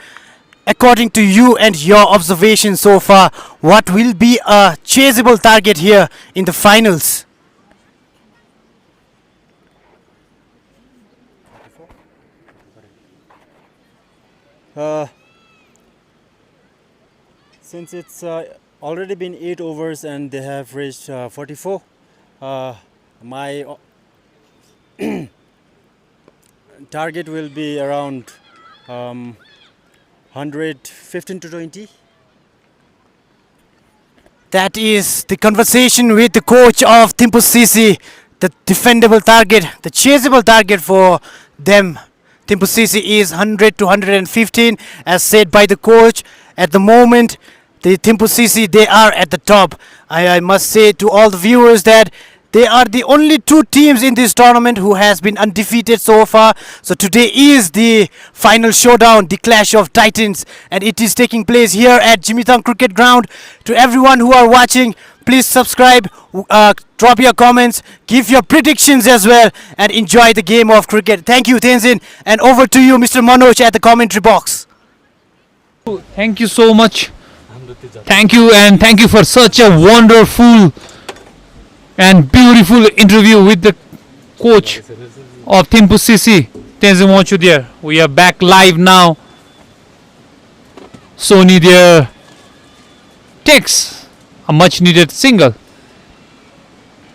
Speaker 1: According to you and your observation so far, what will be a chaseable target here in the finals?
Speaker 4: Since it's already been 8 overs and they have reached 44, my target will be around 115 to 20.
Speaker 1: That is the conversation with the coach of Thimphu CC. The defendable target, the chaseable target for them, Thimphu CC, is 100 to 115 as said by the coach. At the moment, the Thimphu CC, they are at the top. I must say to all the viewers that they are the only 2 teams in this tournament who has been undefeated so far. So today is the final showdown, the clash of titans, and it is taking place here at Jigmethang Cricket Ground. To everyone who are watching, please subscribe, drop your comments, give your predictions as well, and enjoy the game of cricket. Thank you, Tenzin, and over to you, Mr. Manoj, at the commentary box.
Speaker 3: Thank you so much. Thank you, and thank you for such a wonderful and beautiful interview with the coach of Thimphu CC. Tenzin there. We are back live now. Sony there takes a much needed single.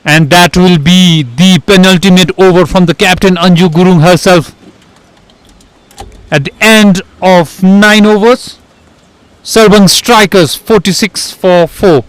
Speaker 3: And that will be the penultimate over from the captain Anju Gurung herself. At the end of 9 overs, Sarpang Strikers 46 for 4.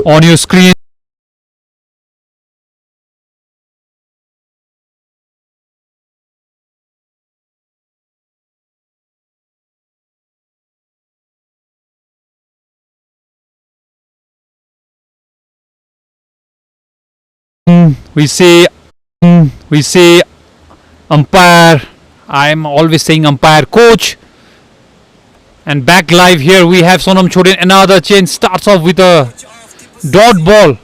Speaker 3: On your screen, we say we say umpire. I'm always saying umpire coach. And back live here we have Sonam Choden. Another change, starts off with a dot ball.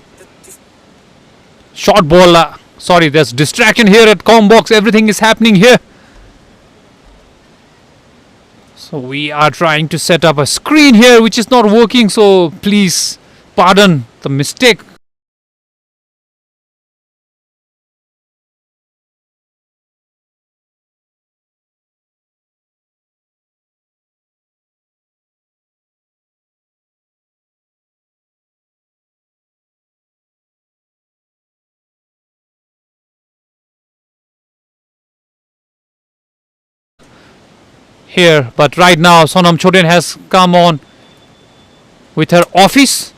Speaker 3: Short ball. Sorry, there's distraction here at com box. Everything is happening here. So we are trying to set up a screen here which is not working. So please pardon the mistake. Here, but right now Sonam Choden has come on with her office.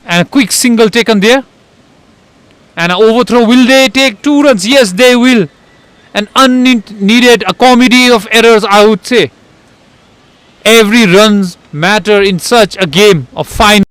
Speaker 3: And a quick single taken there. And an overthrow. Will they take 2 runs? Yes, they will. An unneeded, a comedy of errors, I would say. Every runs matter in such a game of fine.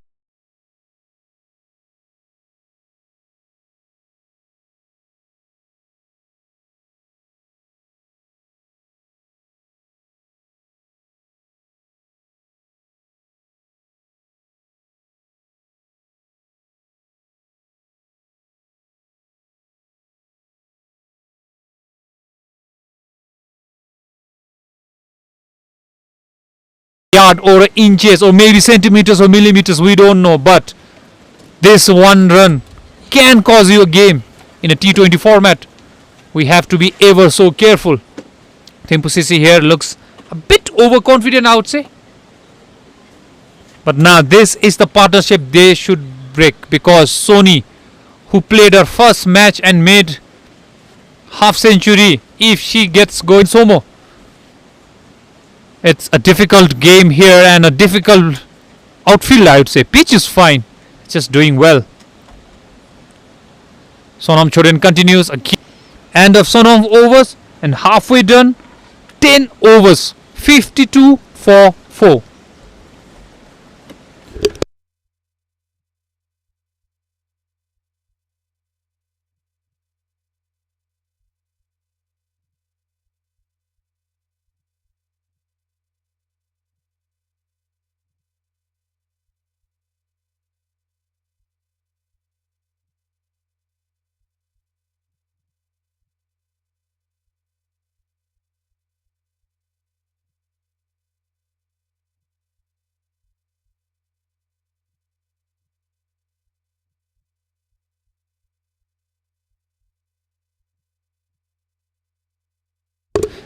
Speaker 3: Yard or inches or maybe centimeters or millimeters, we don't know, but this one run can cause you a game in a T20 format. We have to be ever so careful. Thimphu CC here looks a bit overconfident, I would say. But now this is the partnership they should break, because Sony, who played her first match and made half century, if she gets going Somo, it's a difficult game here and a difficult outfield, I would say. Pitch is fine, it's just doing well. Sonam Choden continues. End of Sonam overs and halfway done. 10 overs, 52 for 4.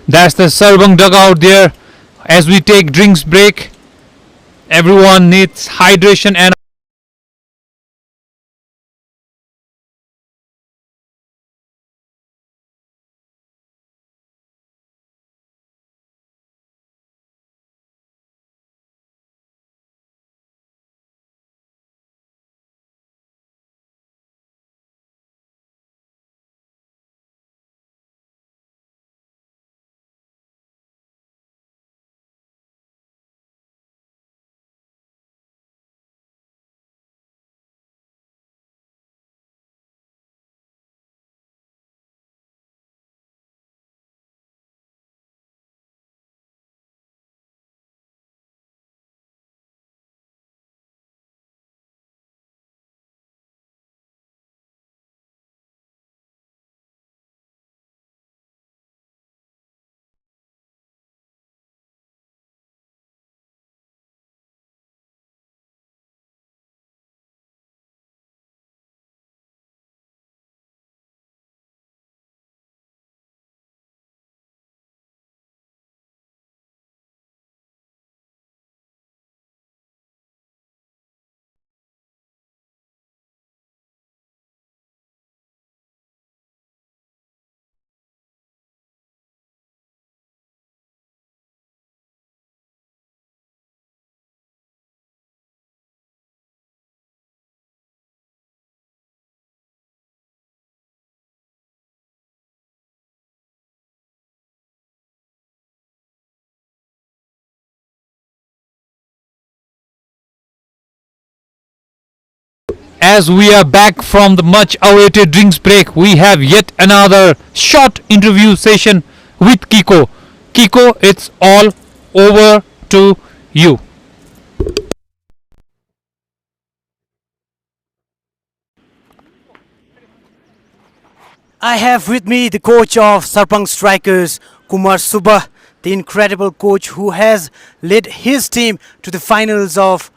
Speaker 3: That's the Sarpang dugout there. As we take drinks break, everyone needs hydration and as we are back from the much awaited drinks break, we have yet another short interview session with Kiko. Kiko, it's all over to you.
Speaker 1: I have with me the coach of Sarpang Strikers, Kumar Subba, the incredible coach who has led his team to the finals of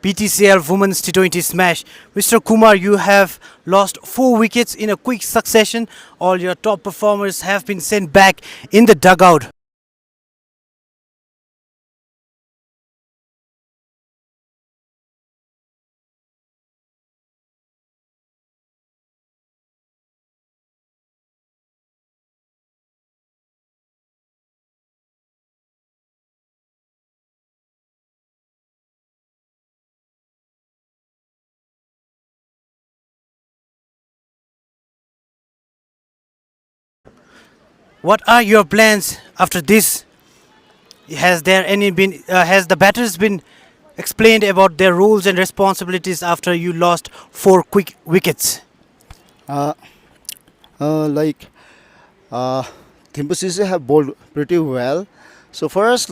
Speaker 1: BTCL Women's T20 Smash. Mr. Kumar, you have lost 4 wickets in a quick succession. All your top performers have been sent back in the dugout. What are your plans after this? Has the batters been explained about their roles and responsibilities after you lost 4 quick wickets?
Speaker 5: Uh, like Thimphu CC have bowled pretty well. So for us,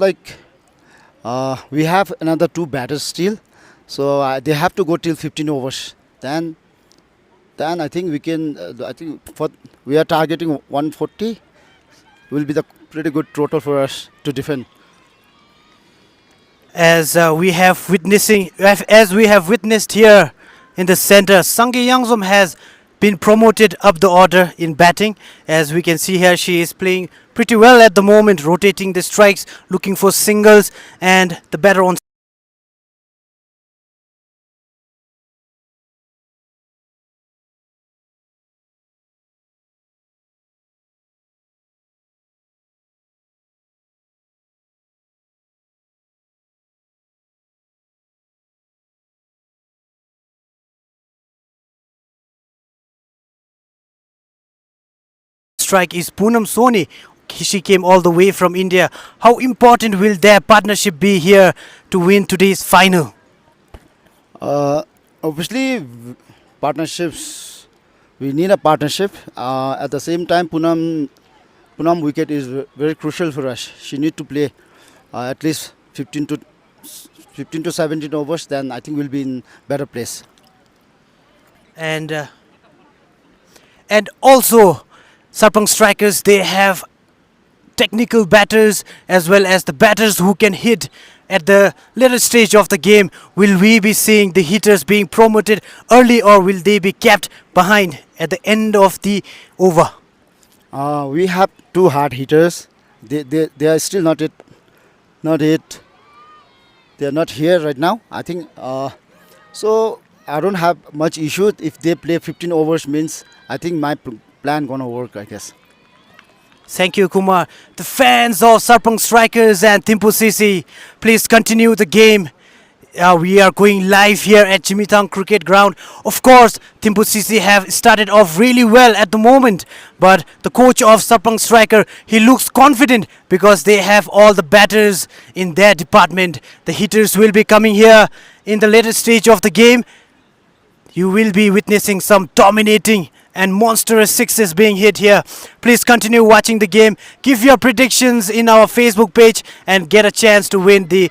Speaker 5: we have another 2 batters still. So they have to go till 15 overs. Then I think we can. We are targeting 140. Will be the pretty good total for us to defend.
Speaker 1: As we have witnessed here in the center, Sangye Yangzom has been promoted up the order in batting. As we can see here, she is playing pretty well at the moment, rotating the strikes, looking for singles, and the batter on strike is Poonam Soni. She came all the way from India. How important will their partnership be here to win today's final?
Speaker 5: Obviously, partnerships. We need a partnership. At the same time, Poonam wicket is very crucial for us. She need to play at least 15 to 17 overs. Then I think we'll be in better place.
Speaker 1: And also, Sarpang Strikers, they have technical batters as well as the batters who can hit at the later stage of the game. Will we be seeing the hitters being promoted early, or will they be kept behind at the end of the over?
Speaker 5: We have 2 hard hitters, they are still not yet they are not here right now. I think so. I don't have much issue if they play 15 overs. Means I think my plan gonna work, I guess.
Speaker 1: Thank you, Kumar. The fans of Sarpang Strikers and Thimphu CC, please continue the game. We are going live here at Jigmethang Cricket Ground. Of course, Thimphu CC have started off really well at the moment, but the coach of Sarpang Striker, he looks confident because they have all the batters in their department. The hitters will be coming here in the later stage of the game. You will be witnessing some dominating and monstrous sixes being hit here. Please continue watching the game. Give your predictions in our Facebook page and get a chance to win the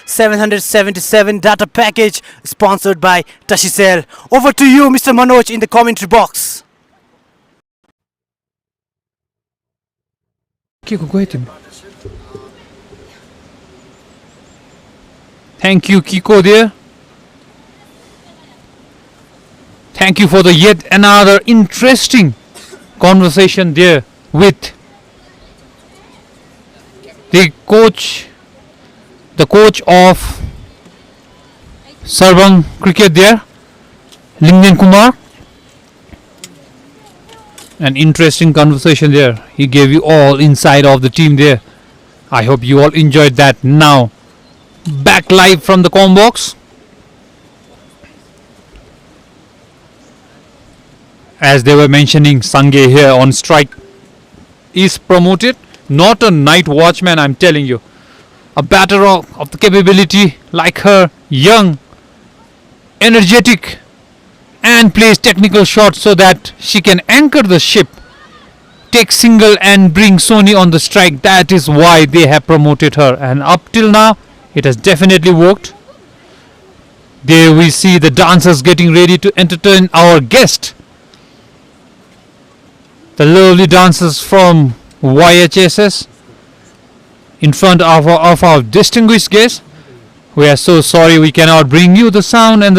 Speaker 1: $777 data package sponsored by BTCL. Over to you, Mr. Manoj, in the commentary box.
Speaker 3: Thank you, Kiko there. Thank you for the yet another interesting conversation there with the coach of Sarpang Cricket there, Lingden Kumar. An interesting conversation there. He gave you all inside of the team there. I hope you all enjoyed that. Now, back live from the com box. As they were mentioning, Sange here on strike is promoted. Not a night watchman, I'm telling you. A batter of the capability like her, young, energetic, and plays technical shots so that she can anchor the ship, take single and bring Sony on the strike. That is why they have promoted her, and up till now it has definitely worked. There we see the dancers getting ready to entertain our guest. The lovely dancers from YHSS in front of our distinguished guest. We are so sorry we cannot bring you the sound and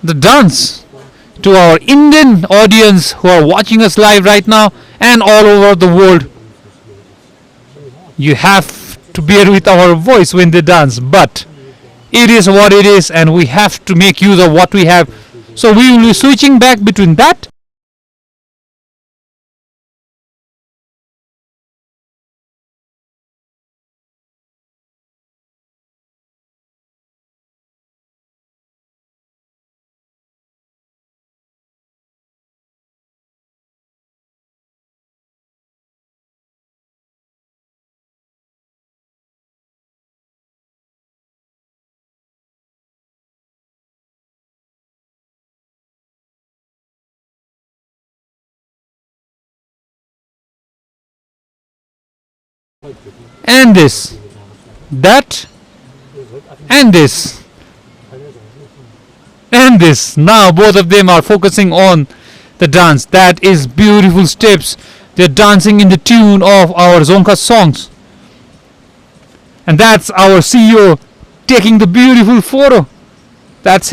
Speaker 3: the dance to our Indian audience who are watching us live right now and all over the world. You have to bear with our voice when they dance, but it is what it is and we have to make use of what we have. So we will be switching back between that and this, that, and this, and this. Now both of them are focusing on the dance. That is beautiful steps. They're dancing in the tune of our Zonka songs. And that's our CEO taking the beautiful photo. That's